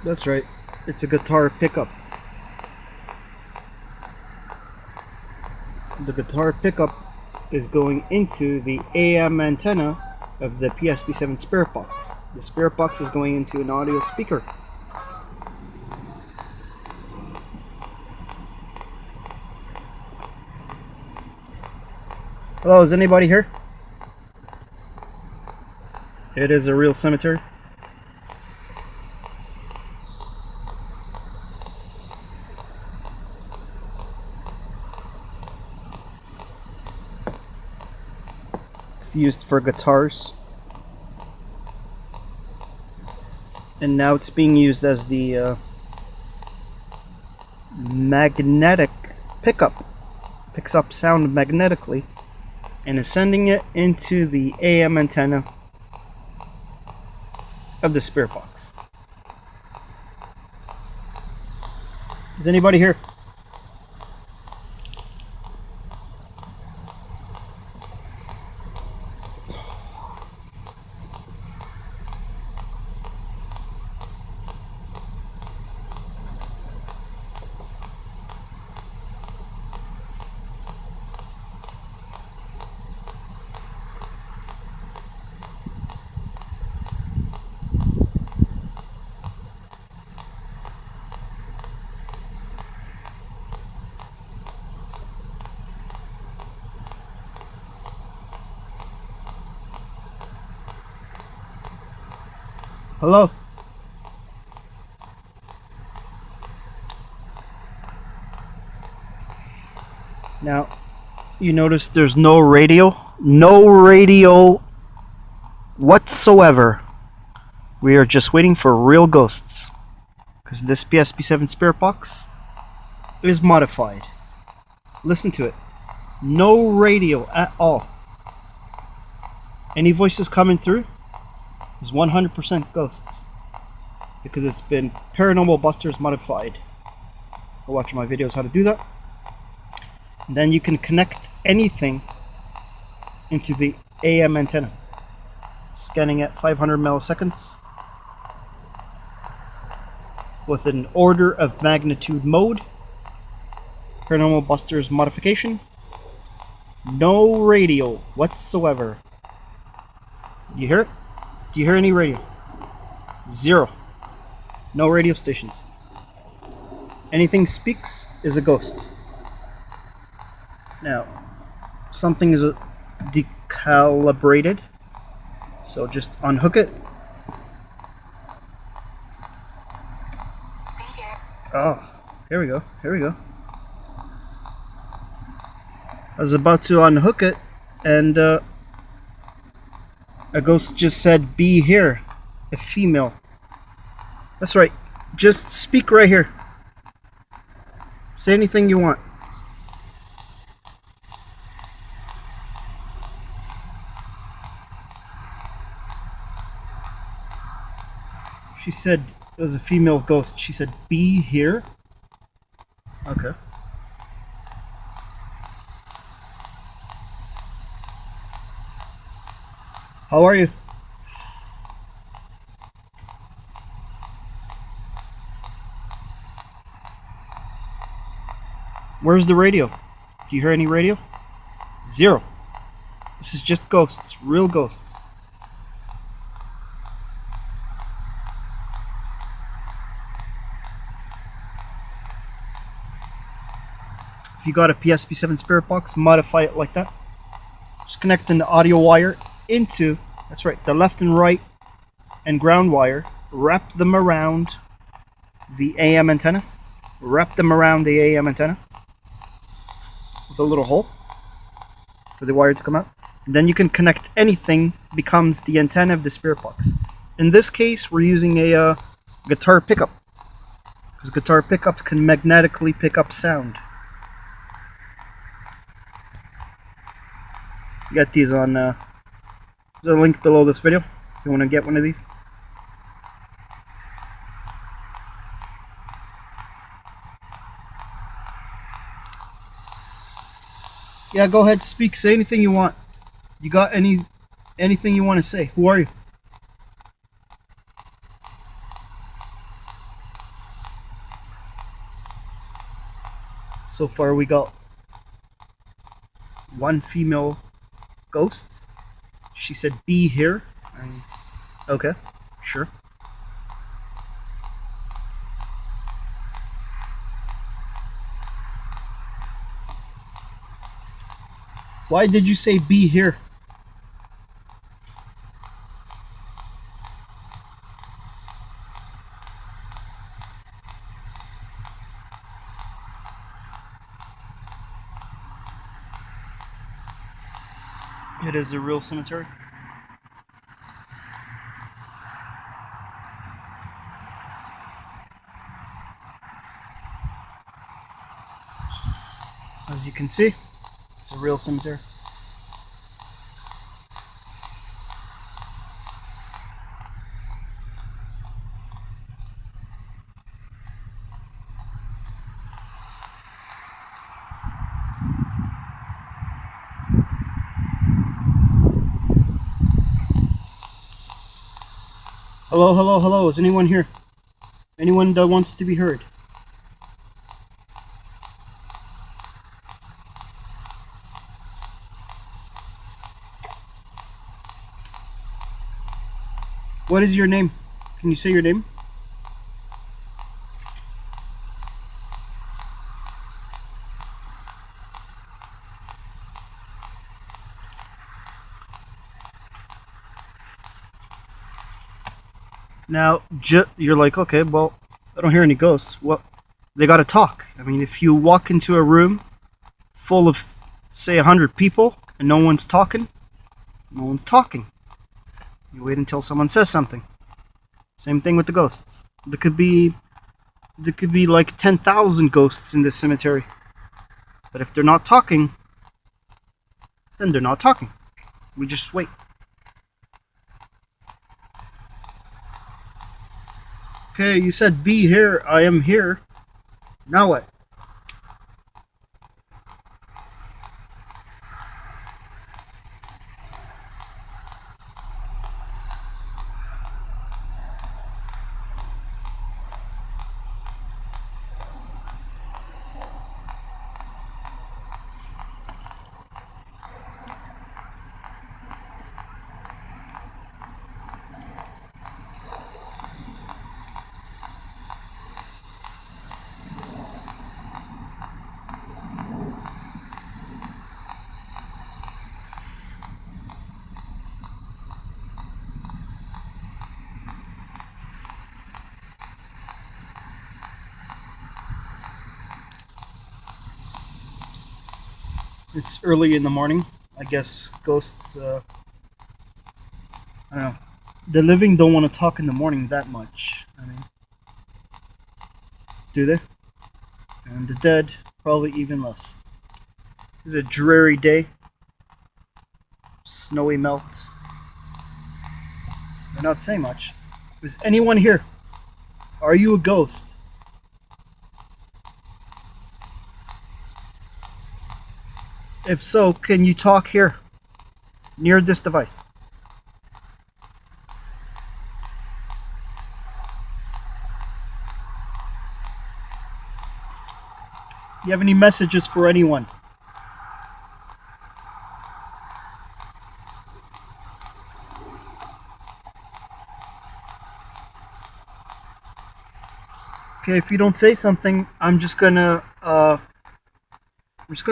That's right. It's a guitar pickup. The guitar pickup is going into the AM antenna of the P-SB7 spirit box. The spirit box is going into an audio speaker. Hello, is anybody here? It is a real cemetery. It's used for guitars. And now it's being used as the magnetic pickup. Picks up sound magnetically and is sending it into the AM antenna of the spirit box. Is anybody here? Hello? Now, you notice there's no radio? No radio whatsoever. We are just waiting for real ghosts. Because this P-SB7 spirit box is modified. Listen to it. No radio at all. Any voices coming through is 100% ghosts. Because it's been Paranormal Busters modified. Go watch my videos how to do that. And then you can connect anything into the AM antenna. Scanning at 500 milliseconds. With an order of magnitude mode. Paranormal Busters modification. No radio whatsoever. Do you hear it? Do you hear any radio? Zero. No radio stations. Anything speaks is a ghost. Now, something is decalibrated. So just unhook it. Oh, here we go. Here we go. I was about to unhook it, and a ghost just said, "Be here," a female. That's right. Just speak right here. Say anything you want. She said it was a female ghost. She said, "Be here." Okay. How are you? Where's the radio? Do you hear any radio? Zero. This is just ghosts, real ghosts. If you got a P-SB7 spirit box, modify it like that. Just connect an audio wire into, that's right, the left and right and ground wire. Wrap them around the AM antenna. Wrap them around the AM antenna with a little hole for the wire to come out. And then you can connect anything, becomes the antenna of the spirit box. In this case, we're using a guitar pickup, because guitar pickups can magnetically pick up sound. You got these on, there's a link below this video if you want to get one of these. Yeah, go ahead, speak, say anything you want. You got anything you want to say? Who are you? So far we got one female ghost. She said be here. Okay, sure. Why did you say be here? It is a real cemetery. As you can see, it's a real cemetery. Hello, hello, hello. Is anyone here? Anyone that wants to be heard? What is your name? Can you say your name? Now, you're like, okay, well, I don't hear any ghosts. Well, they gotta talk. I mean, if you walk into a room full of, say, 100 people and no one's talking, no one's talking. You wait until someone says something. Same thing with the ghosts. There could be like 10,000 ghosts in this cemetery. But if they're not talking, then they're not talking. We just wait. Okay, you said be here. I am here. Now what? It's early in the morning. I guess ghosts, I don't know. The living don't want to talk in the morning that much. I mean, do they? And the dead, probably even less. It's a dreary day. Snowy melts. They're not saying much. Is anyone here? Are you a ghost? If so, can you talk here? Near this device. Do you have any messages for anyone? Okay, if you don't say something, I'm just gonna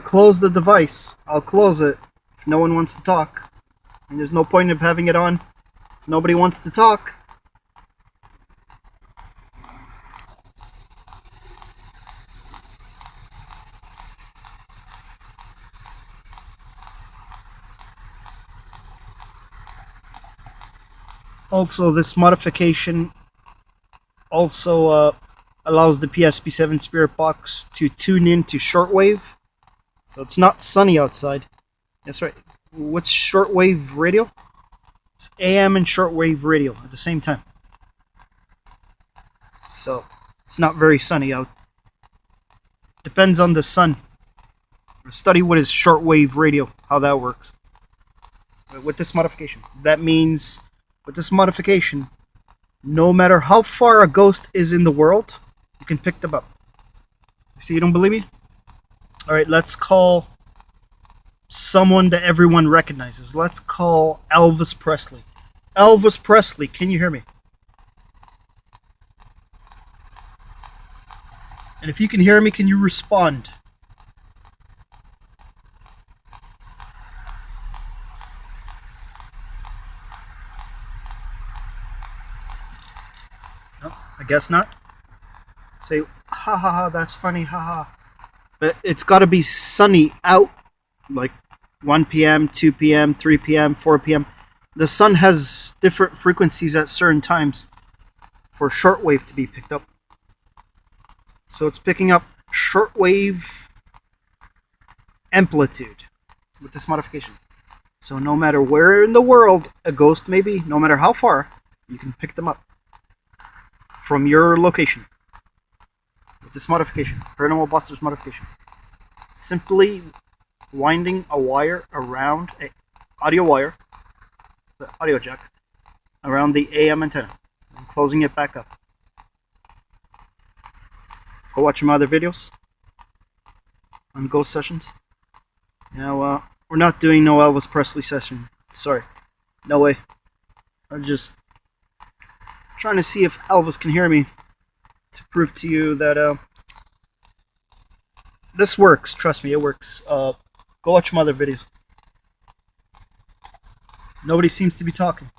close the device. I'll close it if no one wants to talk. And there's no point of having it on if nobody wants to talk. Also, this modification also allows the P-SB7 spirit box to tune into shortwave. So it's not sunny outside. That's right. What's shortwave radio? It's AM and shortwave radio at the same time. So it's not very sunny out. Depends on the sun. Study what is shortwave radio, how that works. With this modification. That means, with this modification, no matter how far a ghost is in the world, you can pick them up. See, you don't believe me? Alright, let's call someone that everyone recognizes. Let's call Elvis Presley. Elvis Presley, can you hear me? And if you can hear me, can you respond? No, I guess not. Say, ha ha ha, that's funny, ha ha. But it's got to be sunny out, like 1 p.m., 2 p.m., 3 p.m., 4 p.m. The sun has different frequencies at certain times for shortwave to be picked up. So it's picking up shortwave amplitude with this modification. So no matter where in the world a ghost may be, no matter how far, you can pick them up from your location. This modification, Paranormal Busters modification. Simply winding a wire around a audio wire, the audio jack, around the AM antenna, and closing it back up. Go watch my other videos on ghost sessions. Now, we're not doing no Elvis Presley session. Sorry. No way. I'm just trying to see if Elvis can hear me, to prove to you that this works. Trust me, it works. Go watch some other videos. Nobody seems to be talking.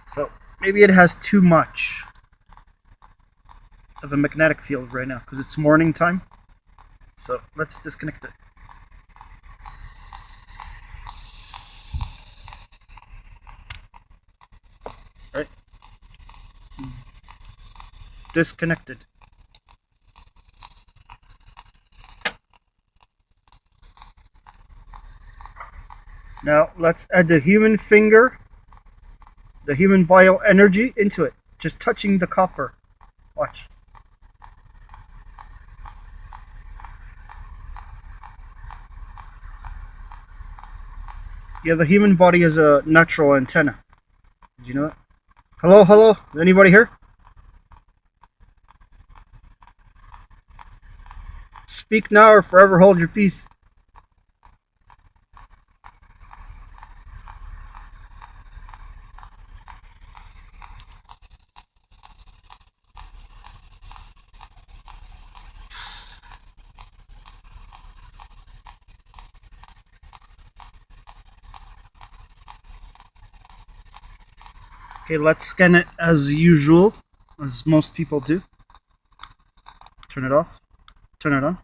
So maybe it has too much of a magnetic field right now because it's morning time. So let's disconnect it. Right? Disconnected. Now let's add the human finger, the human bioenergy into it. Just touching the copper. Watch. Yeah, the human body is a natural antenna. Did you know that? Hello, hello? Anybody here? Speak now or forever hold your peace. Okay, let's scan it as usual, as most people do. Turn it off. Turn it on.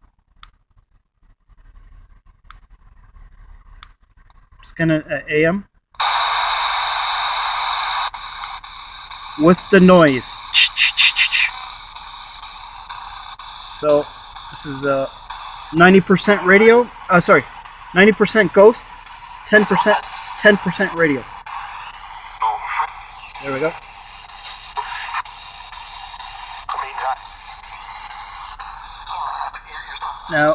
Scan it at AM. With the noise. So, this is 90% radio. 90% ghosts, 10% radio. There we go. Now,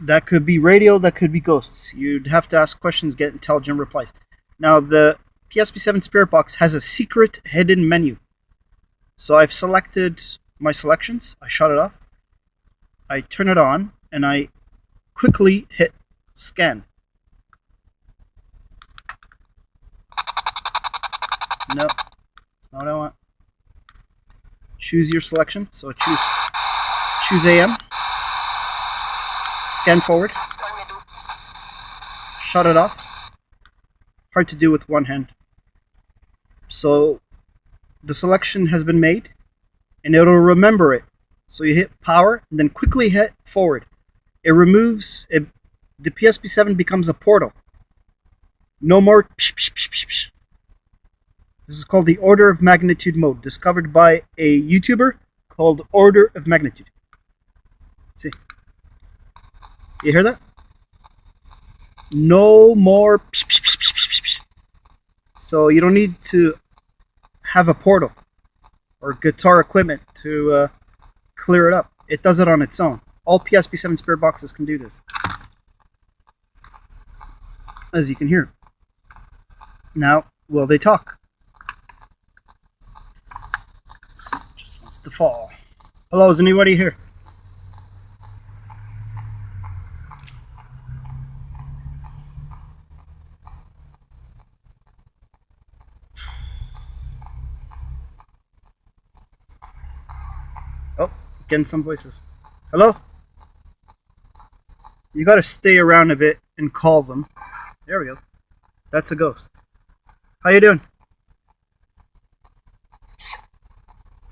that could be radio, that could be ghosts. You'd have to ask questions, get intelligent replies. Now, the P-SB7 Spirit Box has a secret hidden menu. So I've selected my selections, I shut it off, I turn it on, and I quickly hit scan. No, that's not what I want. Choose your selection. So choose AM. Scan forward. Shut it off. Hard to do with one hand. So the selection has been made, and it'll remember it. So you hit power, and then quickly hit forward. It removes it. The P-SB7 becomes a portal. No more psh, psh, psh, psh, psh. This is called the Order of Magnitude mode, discovered by a YouTuber called Order of Magnitude. Let's see. You hear that? No more psh, psh, psh, psh, psh, psh. So you don't need to have a portal or guitar equipment to clear it up. It does it on its own. All P-SB7 Spirit Boxes can do this. As you can hear. Now, will they talk? Just wants to fall. Hello, is anybody here? Oh, getting some voices. Hello? You gotta stay around a bit and call them. There we go. That's a ghost. How you doing?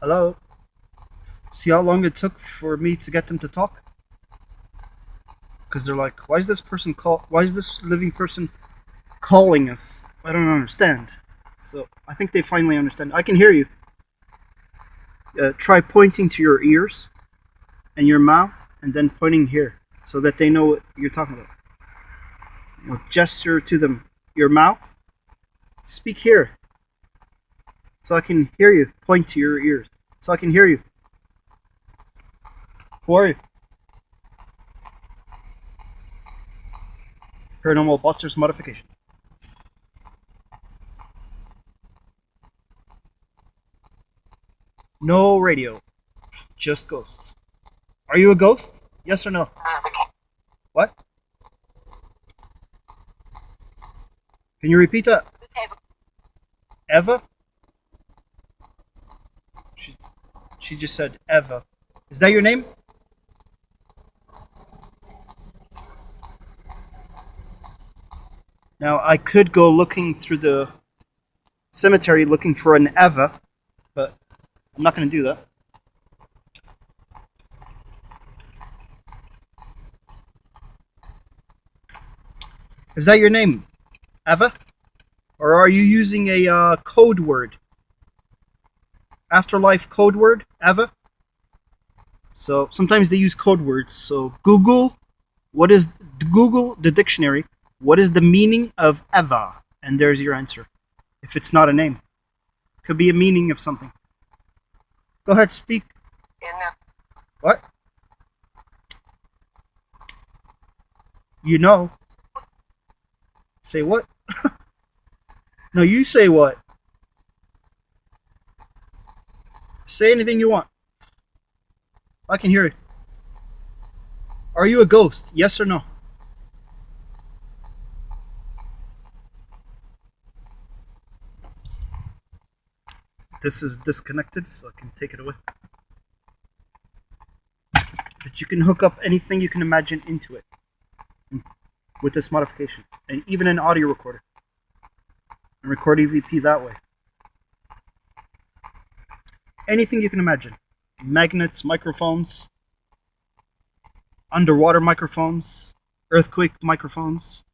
Hello? See how long it took for me to get them to talk? Because they're like, why is this living person calling us? I don't understand. So I think they finally understand. I can hear you. Try pointing to your ears and your mouth and then pointing here so that they know what you're talking about. You know, gesture to them your mouth. Speak here so I can hear you. Point to your ears so I can hear you. Who are you? Paranormal Busters modification. No radio, just ghosts. Are you a ghost? Yes or no? What? Can you repeat that? Eva? She just said Eva. Is that your name? Now, I could go looking through the cemetery looking for an Eva, but I'm not going to do that. Is that your name, Eva? Or are you using a code word? Afterlife code word, Eva? So sometimes they use code words. So Google the dictionary, what is the meaning of Eva? And there's your answer. If it's not a name. Could be a meaning of something. Go ahead, speak. What? You know. Say what? No, you say what? Say anything you want. I can hear it. Are you a ghost? Yes or no? This is disconnected, so I can take it away. But you can hook up anything you can imagine into it with this modification, and even an audio recorder, and record EVP that way. Anything you can imagine. Magnets, microphones, underwater microphones, earthquake microphones,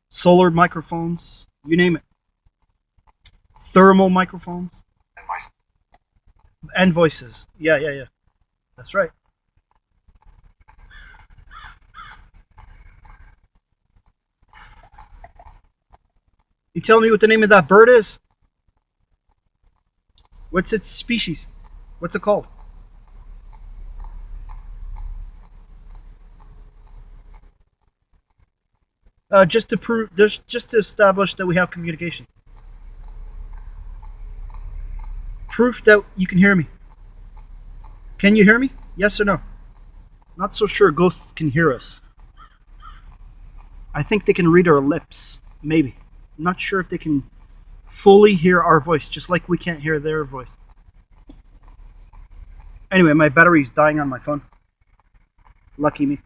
solar microphones, you name it. Thermal microphones. And voices. Yeah. That's right. You tell me what the name of that bird is? What's its species? What's it called? Just to establish that we have communication. Proof that you can hear me. Can you hear me? Yes or no? Not so sure ghosts can hear us. I think they can read our lips. Maybe. I'm not sure if they can fully hear our voice, just like we can't hear their voice. Anyway, my battery's dying on my phone. Lucky me.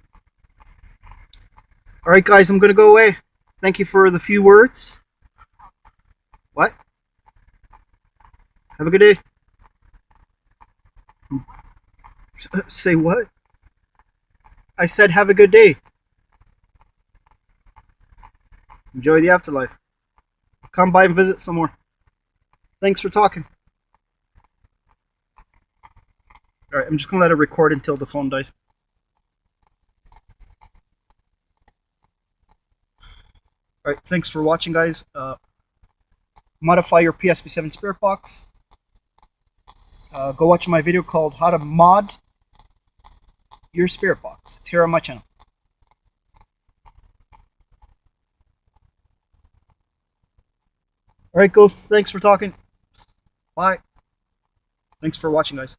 Alright guys, I'm gonna go away. Thank you for the few words. What? Have a good day. Say what? I said have a good day. Enjoy the afterlife. Come by and visit some more. Thanks for talking. Alright, I'm just gonna let it record until the phone dies. Alright, thanks for watching guys. Modify your P-SB7 spirit box. Go watch my video called How to Mod Your Spirit Box. It's here on my channel. Alright, ghosts, thanks for talking. Bye. Thanks for watching, guys.